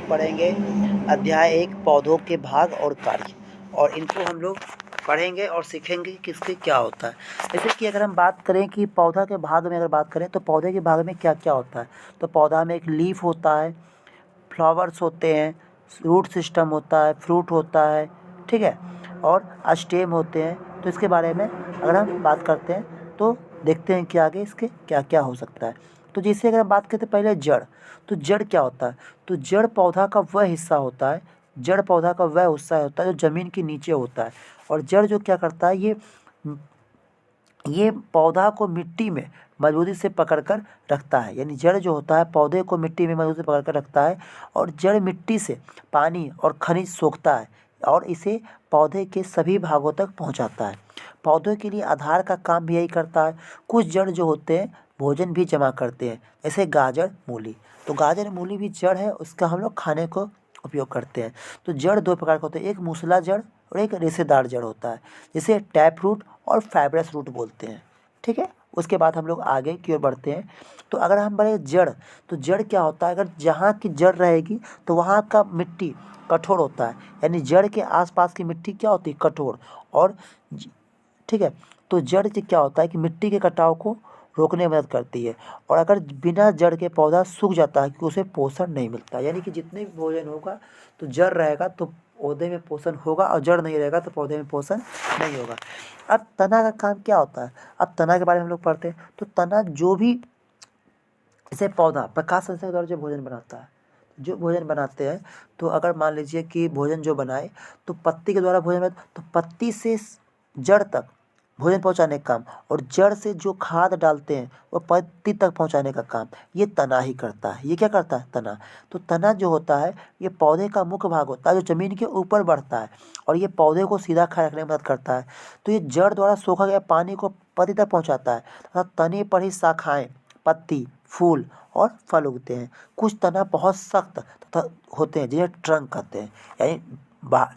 पढ़ेंगे अध्याय 1 पौधों के भाग और कार्य, और इनको हम लोग पढ़ेंगे और सीखेंगे कि इसके क्या होता है। जैसे कि अगर हम बात करें कि पौधा के भाग में अगर बात करें तो पौधे के भाग में क्या क्या होता है, तो पौधा में एक लीफ होता है, फ्लावर्स होते हैं, रूट सिस्टम होता है, फ्रूट होता है, ठीक है, और स्टेम होते हैं। तो इसके बारे में अगर हम बात करते हैं तो देखते हैं कि आगे इसके क्या क्या हो सकता है। तो जैसे अगर हम बात करते हैं पहले जड़, तो जड़ क्या होता है, तो जड़ पौधा का वह हिस्सा होता है, जड़ पौधा का वह हिस्सा होता है जो ज़मीन के नीचे होता है। और जड़ जो क्या करता है, ये पौधा को मिट्टी में मजबूती से पकड़ कर रखता है। यानी जड़ जो होता है पौधे को मिट्टी में मजबूती से पकड़ कर रखता है, और जड़ मिट्टी से पानी और खनिज सोखता है और इसे पौधे के सभी भागों तक पहुंचाता है। पौधों के लिए आधार का काम भी यही करता है। कुछ जड़ जो होते हैं भोजन भी जमा करते हैं, जैसे गाजर मूली। तो गाजर मूली भी जड़ है, उसका हम लोग खाने को उपयोग करते हैं। तो जड़ दो प्रकार के होते हैं, एक मूसला जड़ और एक रेशेदार जड़ होता है, जिसे टैप रूट और फाइब्रस रूट बोलते हैं। ठीक है, उसके बाद हम लोग आगे की ओर बढ़ते हैं। तो अगर हम बढ़े जड़, तो जड़ क्या होता है, अगर जहाँ की जड़ रहेगी तो वहाँ का मिट्टी कठोर होता है। यानी जड़ के आसपास की मिट्टी क्या होती है, कठोर। और ठीक है, तो जड़ से क्या होता है कि मिट्टी के कटाव को रोकने में मदद करती है। और अगर बिना जड़ के पौधा सूख जाता है क्योंकि उसे पोषण नहीं मिलता। यानी कि जितने भी भोजन होगा तो जड़ रहेगा तो पौधे में पोषण होगा, और जड़ नहीं रहेगा तो पौधे में पोषण नहीं होगा। अब तना का काम क्या होता है, अब तना के बारे में हम लोग पढ़ते हैं। तो तना जो भी, जैसे पौधा प्रकाश संश्लेषण के द्वारा जो भोजन बनाता है, जो भोजन बनाते हैं, तो अगर मान लीजिए कि भोजन जो बनाए तो पत्ती के द्वारा भोजन बनाए, तो पत्ती से जड़ तक भोजन पहुंचाने का काम, और जड़ से जो खाद डालते हैं वो पत्ती तक पहुंचाने का काम ये तना ही करता है। ये क्या करता है, तना। तो तना जो होता है ये पौधे का मुख्य भाग होता है जो ज़मीन के ऊपर बढ़ता है, और ये पौधे को सीधा खाए रखने में मदद करता है। तो ये जड़ द्वारा सोखा गया पानी को पत्ती तक पहुँचाता है तथा तने पर ही शाखाएँ, पत्ती, फूल और फल उगते हैं। कुछ तना बहुत सख्त तथा होते हैं जिन्हें ट्रंक कहते हैं। यानी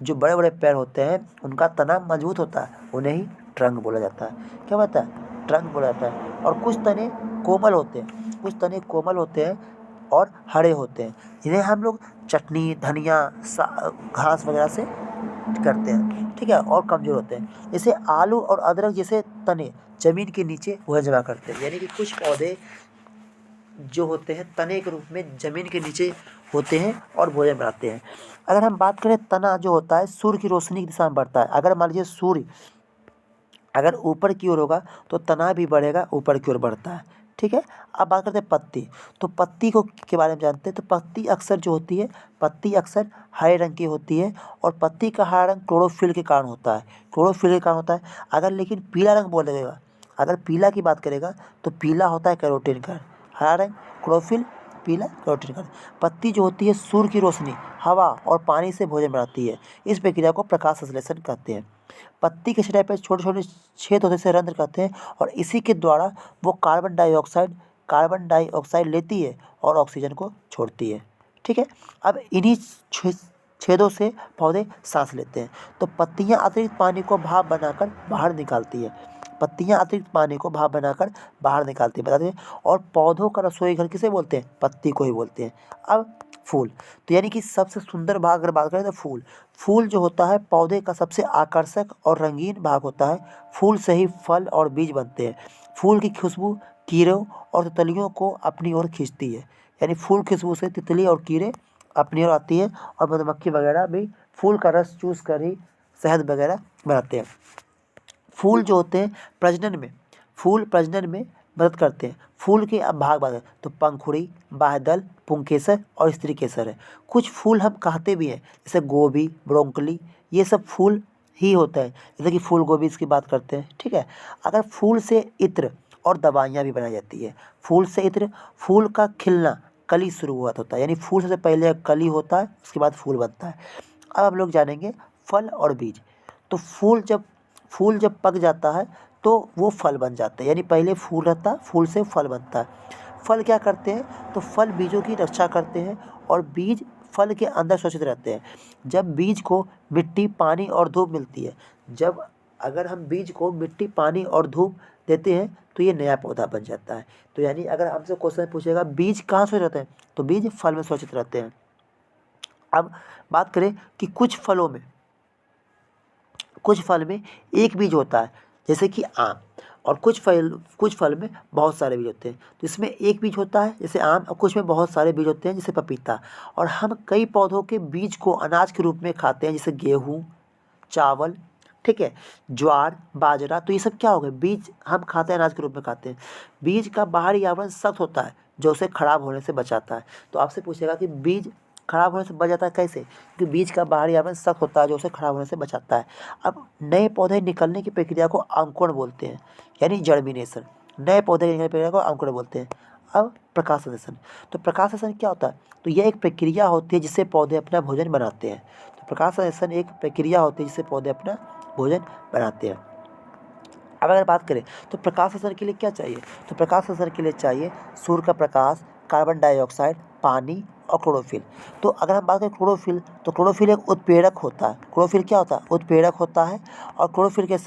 जो बड़े बड़े पेड़ होते हैं उनका तना मजबूत होता है, उन्हें ही ट्रंक बोला जाता है। क्या होता है, ट्रंक बोला जाता है। और कुछ तने कोमल होते हैं, कुछ तने कोमल होते हैं और हरे होते हैं, जिन्हें हम लोग चटनी, धनिया, घास वगैरह से करते हैं। ठीक है, और कमज़ोर होते हैं। जैसे आलू और अदरक जैसे तने ज़मीन के नीचे वह जमा करते हैं। यानी कि कुछ पौधे जो होते हैं तने के रूप में ज़मीन के नीचे होते हैं और भोजन बनाते हैं। अगर हम बात करें, तना जो होता है सूर्य की रोशनी की दिशा में बढ़ता है। अगर मान लीजिए सूर्य अगर ऊपर की ओर होगा तो तना भी बढ़ेगा, ऊपर की ओर बढ़ता है। ठीक है, अब बात करते हैं पत्ती। तो पत्ती को के बारे में जानते हैं। तो पत्ती अक्सर जो होती है, पत्ती अक्सर हरे रंग की होती है, और पत्ती का हरा रंग क्लोरोफिल के कारण होता है, क्लोरोफिल के कारण होता है। अगर लेकिन पीला रंग बोलेगा, अगर पीला की बात करेगा तो पीला होता है कैरोटीन का, हरा रंग क्लोरोफिल, पीला कैरोटीन का। पत्ती जो होती है सूर्य की रोशनी, हवा और पानी से भोजन बनाती है। इस प्रक्रिया को प्रकाश संश्लेषण कहते हैं। पत्ती के सतह पर छोटे छोटे छेद होते से रंध्र कहते हैं, और इसी के द्वारा वो कार्बन डाइऑक्साइड लेती है और ऑक्सीजन को छोड़ती है। ठीक है, अब इन्हीं छेदों से पौधे सांस लेते हैं। तो पत्तियां अतिरिक्त पानी को भाप बनाकर बाहर निकालती है, पत्तियां अतिरिक्त पानी को भाप बनाकर बाहर निकालती है, बताते हैं। और पौधों का रसोई घर किसे बोलते हैं, पत्ती को ही बोलते हैं। अब फूल, तो यानी कि सबसे सुंदर भाग अगर बात करें तो फूल। फूल जो होता है पौधे का सबसे आकर्षक और रंगीन भाग होता है। फूल से ही फल और बीज बनते हैं। फूल की खुशबू कीड़ों और तितलियों को अपनी ओर खींचती है। यानी फूल की खुशबू से तितली और कीड़े अपनी ओर आती है, और मधुमक्खी वगैरह भी फूल का रस चूस कर ही शहद वगैरह बनाते हैं। फूल जो होते हैं प्रजनन में, फूल प्रजनन में मदद करते हैं। फूल के अब भाग है, तो पंखुड़ी, बाह्यदल, पुंकेसर और स्त्री केसर है। कुछ फूल हम कहते भी हैं, जैसे गोभी, ब्रोंकली, ये सब फूल ही होता है। जैसे कि फूल गोभी इसकी बात करते हैं। ठीक है, अगर फूल से इत्र और दवाइयाँ भी बनाई जाती है। फूल से इत्र, फूल का खिलना कली शुरुआत होता है, यानी फूल से पहले कली होता है, उसके बाद फूल बनता है। अब हम लोग जानेंगे फल और बीज। तो फूल जब पक जाता है तो वो फल बन जाता है। यानी पहले फूल रहता है, फूल से फल बनता है। फल क्या करते हैं, तो फल बीजों की रक्षा करते हैं, और बीज फल के अंदर सुरक्षित रहते हैं। जब बीज को मिट्टी, पानी और धूप मिलती है, जब अगर हम बीज को मिट्टी, पानी और धूप देते हैं तो ये नया पौधा बन जाता है। तो यानी अगर हमसे क्वेश्चन पूछेगा बीज कहाँ सुरक्षित रहते हैं, तो बीज फल में सुरक्षित रहते हैं। अब बात करें कि कुछ फल में एक बीज होता है, जैसे कि आम, और कुछ फल में बहुत सारे बीज होते हैं। तो इसमें एक बीज होता है जैसे आम, और कुछ में बहुत सारे बीज होते हैं जैसे पपीता। और हम कई पौधों के बीज को अनाज के रूप में खाते हैं, जैसे गेहूँ, चावल, ठीक है, ज्वार, बाजरा। तो ये सब क्या हो गए, बीज हम खाते हैं, अनाज के रूप में खाते हैं। बीज का बाहरी आवरण सख्त होता है जो उसे खराब होने से बचाता है। तो आपसे पूछेगा कि बीज खराब होने से बच जाता है कैसे, क्योंकि बीज का बाहरी आवरण सख्त होता है जो उसे खराब होने से बचाता है। अब नए पौधे निकलने की प्रक्रिया को अंकुरण बोलते हैं, यानी जर्मिनेशन। नए पौधे निकलने की प्रक्रिया को अंकुरण बोलते हैं। अब प्रकाश संश्लेषण, तो प्रकाश संश्लेषण क्या होता है, तो यह एक प्रक्रिया होती है जिससे पौधे अपना भोजन बनाते हैं। तो प्रकाश संश्लेषण एक प्रक्रिया होती है जिससे पौधे अपना भोजन बनाते हैं। अब अगर बात करें तो प्रकाश संश्लेषण के लिए क्या चाहिए, तो प्रकाश संश्लेषण के लिए चाहिए सूर्य का प्रकाश, कार्बन डाइऑक्साइड, पानी और क्लोरोफिल। तो अगर हम बात करें क्लोरोफिल, तो क्लोरोफिल एक उत्प्रेरक होता है। क्लोरोफिल क्या होता है, उत्प्रेरक होता है। और क्लोरोफिल के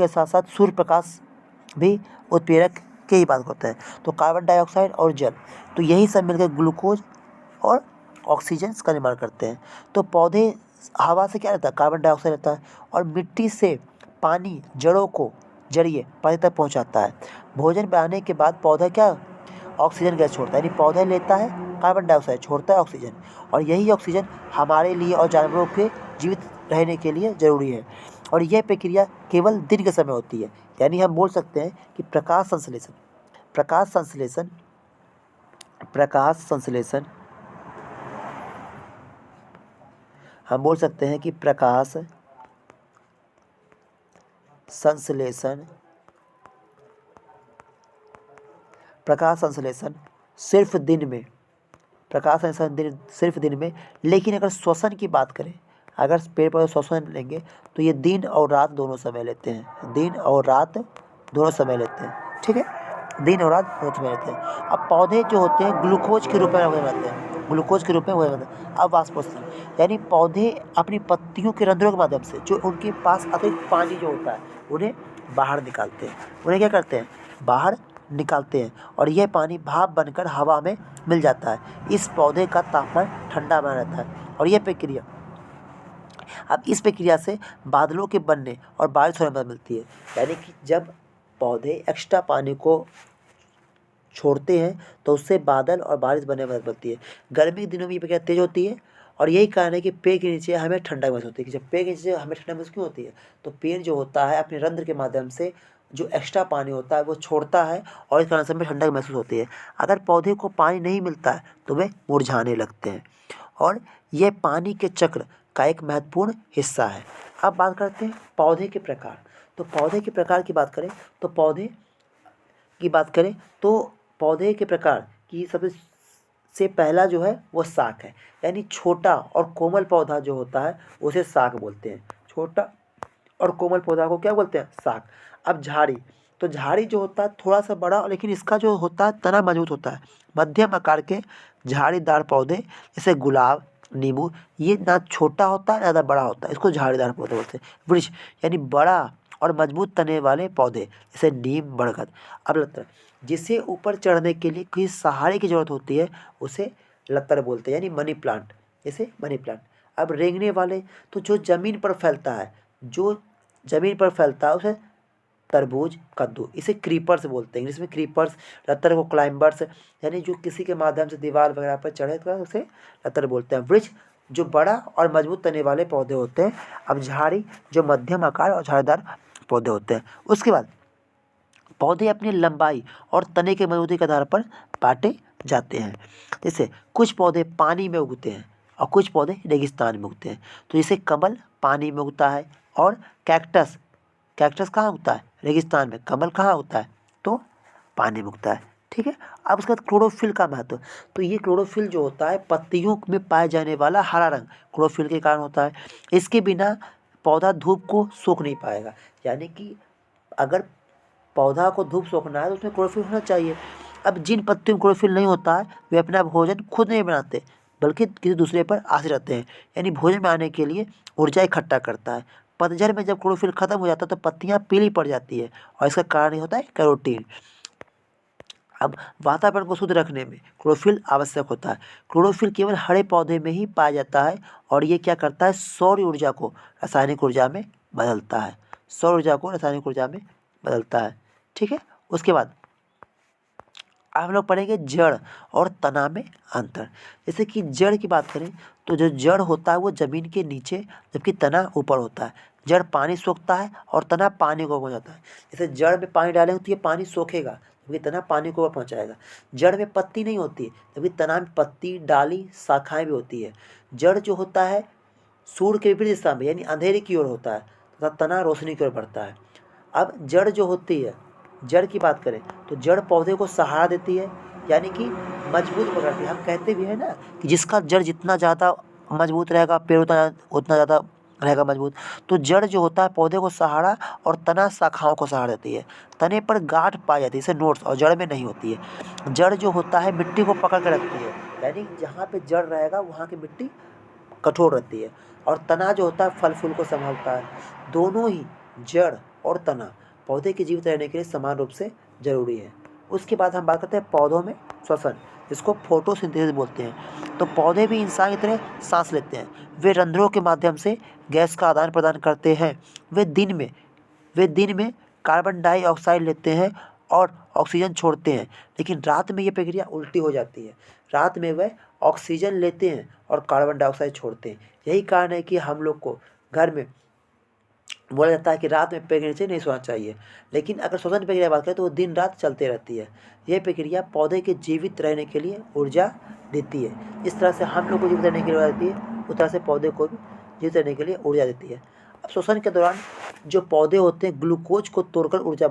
साथ साथ सूर्य प्रकाश भी उत्प्रेरक के ही बात होता है। तो कार्बन डाइऑक्साइड और जल, तो यही सब मिलकर ग्लूकोज और ऑक्सीजन का निर्माण करते हैं। तो पौधे हवा से क्या रहता है, कार्बन डाइऑक्साइड रहता है, और मिट्टी से पानी जड़ों को जरिए पानी तक पहुंचाता है। भोजन बनाने के बाद पौधा क्या ऑक्सीजन गैस छोड़ता है, यानी पौधा लेता है कार्बन डाइऑक्साइड, छोड़ता है ऑक्सीजन, और यही ऑक्सीजन हमारे लिए और जानवरों के जीवित रहने के लिए ज़रूरी है। और यह प्रक्रिया केवल दिन के समय होती है, यानी हम बोल सकते हैं कि प्रकाश संश्लेषण हम बोल सकते हैं कि प्रकाश संश्लेषण सिर्फ दिन में, लेकिन अगर श्वसन की बात करें, अगर पेड़ पौधे श्वसन लेंगे तो ये दिन और रात दोनों समय लेते हैं, ठीक है, दिन और रात दोनों समय लेते हैं। अब पौधे जो होते हैं ग्लूकोज के रूप में भोजन बनाते हैं, अब वाष्पोत्सर्जन, यानी पौधे अपनी पत्तियों के रंध्रों के माध्यम से जो उनके पास अतिरिक्त पानी जो होता है उन्हें बाहर निकालते हैं। उन्हें क्या करते हैं, बाहर निकालते हैं, और यह पानी भाप बनकर हवा में मिल जाता है। इस पौधे का तापमान ठंडा बना रहता है। और यह प्रक्रिया अब इस प्रक्रिया से बादलों के बनने और बारिश होने में मदद मिलती है, यानी कि जब पौधे एक्स्ट्रा पानी को छोड़ते हैं तो उससे बादल और बारिश बनने में मदद मिलती है। गर्मी के दिनों में ये प्रक्रिया तेज होती है, और यही कारण है कि पेड़ के नीचे हमें ठंडक महसूस होती है। कि जब पेड़ के नीचे हमें ठंडक महसूस क्यों होती है, तो पेड़ जो होता है अपने रंध्र के माध्यम से जो एक्स्ट्रा पानी होता है वो छोड़ता है, और इस कारण से हमें ठंडक महसूस होती है। अगर पौधे को पानी नहीं मिलता है तो वे मुरझाने लगते हैं, और यह पानी के चक्र का एक महत्वपूर्ण हिस्सा है। अब बात करते हैं पौधे के प्रकार। तो पौधे के प्रकार की बात करें तो पौधे के प्रकार की सबसे पहला जो है वो शाख है, यानी छोटा और कोमल पौधा जो होता है उसे शाख बोलते हैं। छोटा और कोमल पौधा को क्या बोलते हैं, शाख। अब झाड़ी, तो झाड़ी जो होता है थोड़ा सा बड़ा, लेकिन इसका जो होता है तना मजबूत होता है। मध्यम आकार के झाड़ीदार पौधे जैसे गुलाब, नींबू, ये ना छोटा होता है ना ज़्यादा बड़ा होता है, इसको झाड़ीदार पौधे बोलते हैं। वृक्ष, यानी बड़ा और मजबूत तने वाले पौधे जैसे नीम, बरगद। अब लतर, जिसे ऊपर चढ़ने के लिए किसी सहारे की जरूरत होती है उसे लतर बोलते हैं, यानी मनी प्लांट, जैसे मनी प्लांट। अब रेंगने वाले, तो जो ज़मीन पर फैलता है उसे तरबूज, कद्दू, इसे क्रीपर्स बोलते हैं, इंग्लिश में क्रीपर्स। लतर को क्लाइंबर्स, यानी जो किसी के माध्यम से दीवार वगैरह पर चढ़े तो उसे लतर बोलते हैं। वृक्ष जो बड़ा और मजबूत तने वाले पौधे होते हैं। अब झाड़ी जो मध्यम आकार और झाड़ीदार पौधे होते हैं। उसके बाद पौधे अपनी लंबाई और तने के मजबूती के आधार पर बांटे जाते हैं। जैसे कुछ पौधे पानी में उगते हैं और कुछ पौधे रेगिस्तान में उगते हैं। तो जैसे कमल पानी में उगता है, और कैक्टस कहाँ उगता है, रेगिस्तान में। कमल कहाँ उगता है, तो पानी में उगता है, ठीक है। अब उसके बाद क्लोरोफिल का महत्व, तो ये क्लोरोफिल जो होता है पत्तियों में पाए जाने वाला हरा रंग क्लोरोफिल के कारण होता है। इसके बिना पौधा धूप को सोख नहीं पाएगा, यानी कि अगर पौधा को धूप सोखना है तो उसमें क्लोरोफिल होना चाहिए। अब जिन पत्तियों में क्लोरोफिल नहीं होता है वे अपना भोजन खुद नहीं बनाते, बल्कि किसी दूसरे पर आश्रित रहते हैं, यानी भोजन बनाने के लिए ऊर्जा इकट्ठा करता है। पतझड़ में जब क्लोरोफिल खत्म हो जाता है तो पत्तियां पीली पड़ जाती है, और इसका कारण ये होता है कैरोटीन। अब वातावरण को शुद्ध रखने में क्लोरोफिल आवश्यक होता है। क्लोरोफिल केवल हरे पौधे में ही पाया जाता है और ये क्या करता है, सौर ऊर्जा को रासायनिक ऊर्जा में बदलता है। सौर ऊर्जा को रासायनिक ऊर्जा में बदलता है। ठीक है, उसके बाद अब हम लोग पढ़ेंगे जड़ और तना में अंतर। जैसे कि जड़ की बात करें तो जो जड़ होता है वो ज़मीन के नीचे, जबकि तना ऊपर होता है। जड़ पानी सोखता है और तना पानी को पहुँचाता है। जैसे जड़ में पानी डालेंगे तो ये पानी सोखेगा, जबकि तना पानी को पहुँचाएगा। जड़ में पत्ती नहीं होती है, जबकि तना में पत्ती, डाली, शाखाएँ भी होती है। जड़ जो होता है सूर्य के विपरीत दिशा में यानी अंधेरे की ओर होता है तथा तना रोशनी की ओर बढ़ता है। अब जड़ जो होती है, जड़ की बात करें तो जड़ पौधे को सहारा देती है, यानी कि मजबूत पकड़ती है। हम कहते भी हैं ना कि जिसका जड़ जितना ज़्यादा मजबूत रहेगा पेड़ उतना ज़्यादा रहेगा मजबूत। तो जड़ जो होता है पौधे को सहारा और तना शाखाओं को सहारा देती है। तने पर गांठ पाई जाती है, जैसे नोट्स, और जड़ में नहीं होती है। जड़ जो होता है मिट्टी को पकड़ कर रखती है, यानी जहाँ पे जड़ रहेगा वहाँ की मिट्टी कठोर रहती है। और तना जो होता है फल फूल को संभालता है। दोनों ही जड़ और तना पौधे के जीवित रहने के लिए समान रूप से जरूरी है। उसके बाद हम बात करते हैं पौधों में श्वसन, जिसको फोटोसिंथेसिस बोलते हैं। तो पौधे भी इंसान की तरह सांस लेते हैं। वे रंध्रों के माध्यम से गैस का आदान प्रदान करते हैं। वे दिन में कार्बन डाइऑक्साइड लेते हैं और ऑक्सीजन छोड़ते हैं, लेकिन रात में ये प्रक्रिया उल्टी हो जाती है। रात में वह ऑक्सीजन लेते हैं और कार्बन डाइऑक्साइड छोड़ते हैं। यही कारण है कि हम लोग को घर में बोला जाता है कि रात में पेड़ के नीचे नहीं सोना चाहिए, लेकिन अगर श्वसन प्रक्रिया की बात करें तो वो दिन रात चलते रहती है। यह प्रक्रिया पौधे के जीवित रहने के लिए ऊर्जा देती है। इस तरह से हम लोग को जीवित रहने के लिए ऊर्जा देती है, उस तरह से पौधे को भी जीवित रहने के लिए ऊर्जा देती है। अब श्वसन के दौरान जो पौधे होते हैं ग्लूकोज को तोड़कर ऊर्जा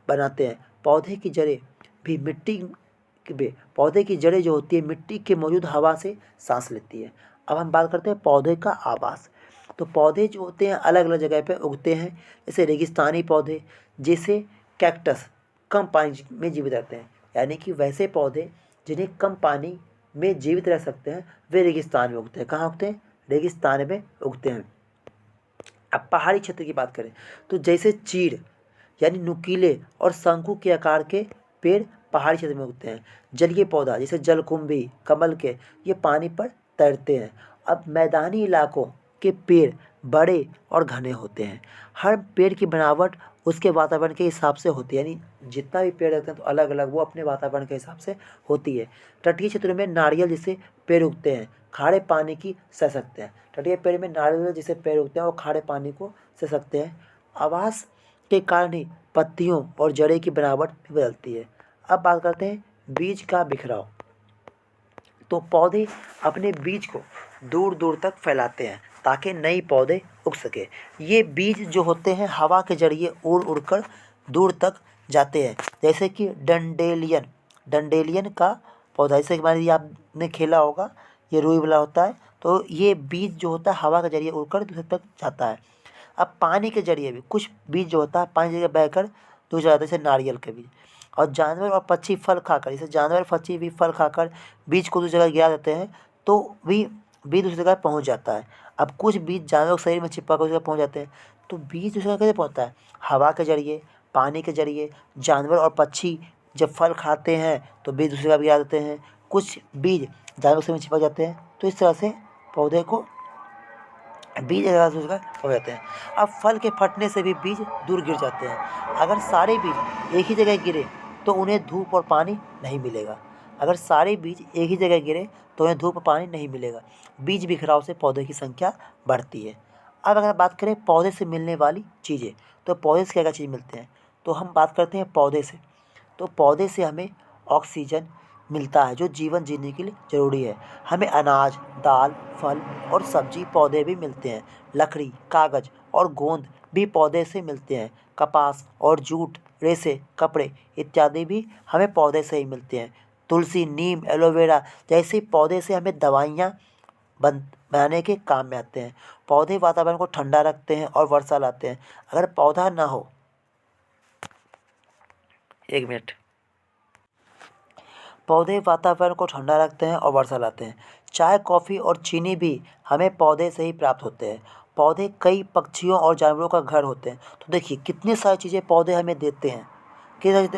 बनाते हैं। पौधे की जड़ें भी पौधे की जड़ें जो होती है मिट्टी के मौजूद हवा से सांस लेती है। अब हम बात करते हैं पौधे का आवास। तो पौधे जो होते हैं अलग अलग जगह पे उगते हैं। जैसे रेगिस्तानी पौधे, जैसे कैक्टस, कम पानी में जीवित रहते हैं, यानी कि वैसे पौधे जिन्हें कम पानी में जीवित रह सकते हैं वे रेगिस्तान में उगते हैं। कहाँ उगते हैं? रेगिस्तान में उगते हैं। अब पहाड़ी क्षेत्र की बात करें तो जैसे चीड़ यानी नुकीले और शंकु के आकार के पेड़ पहाड़ी क्षेत्र में उगते हैं। जलीय पौधा जैसे जलकुंभी, कमल के, ये पानी पर तैरते हैं। अब मैदानी इलाकों के पेड़ बड़े और घने होते हैं। हर पेड़ की बनावट उसके वातावरण के हिसाब से होती है, यानी जितना भी पेड़ रहते हैं तो अलग अलग वो अपने वातावरण के हिसाब से होती है। तटीय क्षेत्रों में नारियल जैसे पेड़ उगते हैं, खारे पानी की सह सकते हैं। तटीय पेड़ में नारियल जैसे पेड़ उगते हैं और खारे पानी को सह सकते हैं। आवास के कारण ही पत्तियों और जड़ें की बनावट भी बदलती है। अब बात करते हैं बीज का बिखराव। तो पौधे अपने बीज को दूर दूर तक फैलाते हैं ताकि नई पौधे उग सके। ये बीज जो होते हैं हवा के जरिए उड़ उड़कर दूर तक जाते हैं। जैसे कि डंडेलियन का पौधा, जैसे कि मान लीजिए आपने खेला होगा, ये रुई वाला होता है। तो ये बीज जो होता है हवा के जरिए उड़कर दूर तक जाता है। अब पानी के जरिए भी कुछ बीज जो होता है पानी जगह बहकर दूर जाता है, जैसे नारियल के बीज। और जानवर और पक्षी फल खाकर, जैसे जानवर पक्षी भी फल खाकर बीज को दूसरी जगह गिरा देते हैं तो भी बीज दूसरी जगह पहुंच जाता है। अब कुछ बीज जानवर के शरीर में चिपक कर उस जगह पहुंच जाते हैं। तो बीज दूसरी जगह कैसे पहुंचता है? हवा के जरिए, पानी के जरिए। जानवर और पक्षी जब फल खाते हैं तो बीज दूसरी जगह गिरा देते हैं। कुछ बीज जानवर के शरीर में चिपक जाते हैं। तो इस तरह से पौधे को बीज दूसरी जगह हो जाते हैं। अब फल के फटने से भी बीज दूर गिर जाते हैं। अगर सारे बीज एक ही जगह गिरे तो उन्हें धूप और पानी नहीं मिलेगा। बीज बिखराव से पौधे की संख्या बढ़ती है। अब अगर बात करें पौधे से मिलने वाली चीज़ें, तो पौधे से क्या क्या चीज़ मिलते हैं? तो हम बात करते हैं पौधे से। तो पौधे से हमें ऑक्सीजन मिलता है जो जीवन जीने के लिए ज़रूरी है। हमें अनाज, दाल, फल और सब्जी पौधे भी मिलते हैं। लकड़ी, कागज़ और गोंद भी पौधे से मिलते हैं। कपास और जूट, रेशे, कपड़े इत्यादि भी हमें पौधे से ही मिलते हैं। तुलसी, नीम, एलोवेरा जैसे पौधे से हमें दवाइयाँ बनाने के काम में आते हैं। पौधे वातावरण को ठंडा रखते हैं और वर्षा लाते हैं। अगर पौधा ना हो, एक मिनट, पौधे वातावरण को ठंडा रखते हैं और वर्षा लाते हैं। चाय, कॉफ़ी और चीनी भी हमें पौधे से ही प्राप्त होते हैं। पौधे कई पक्षियों और जानवरों का घर होते हैं। तो देखिए कितनी सारी चीज़ें पौधे हमें देते हैं।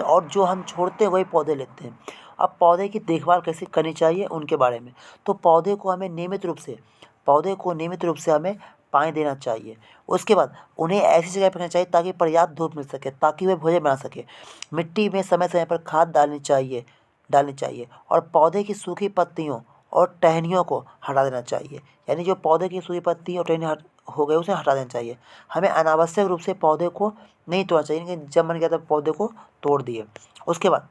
और जो हम छोड़ते हैं वही पौधे लेते हैं। अब पौधे की देखभाल कैसे करनी चाहिए उनके बारे में, तो पौधे को नियमित रूप से हमें पानी देना चाहिए। उसके बाद उन्हें ऐसी जगह पे रखना चाहिए ताकि पर्याप्त धूप मिल सके, ताकि वे भोजन बना सके। मिट्टी में समय समय पर खाद डालनी चाहिए और पौधे की सूखी पत्तियों और टहनियों को हटा देना चाहिए। यानी जो पौधे की सूखी पत्ती और टहनियाँ हो गए उसे हटा देना चाहिए। हमें अनावश्यक रूप से पौधे को नहीं तोड़ना चाहिए, कि जब मन किया तब पौधे को तोड़ दिए। उसके बाद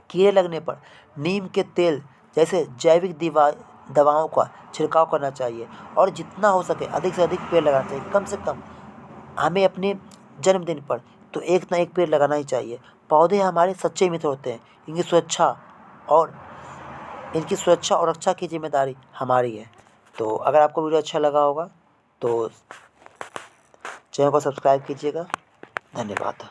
कीड़े लगने पर नीम के तेल जैसे जैविक दवाओं का छिड़काव करना चाहिए और जितना हो सके अधिक से अधिक पेड़ लगाना चाहिए। कम से कम हमें अपने जन्मदिन पर तो एक ना एक पेड़ लगाना ही चाहिए। पौधे हमारे सच्चे मित्र होते हैं। इनकी सुरक्षा और रक्षा की जिम्मेदारी हमारी है। तो अगर आपको वीडियो अच्छा लगा होगा तो चैनल को सब्सक्राइब कीजिएगा। धन्यवाद।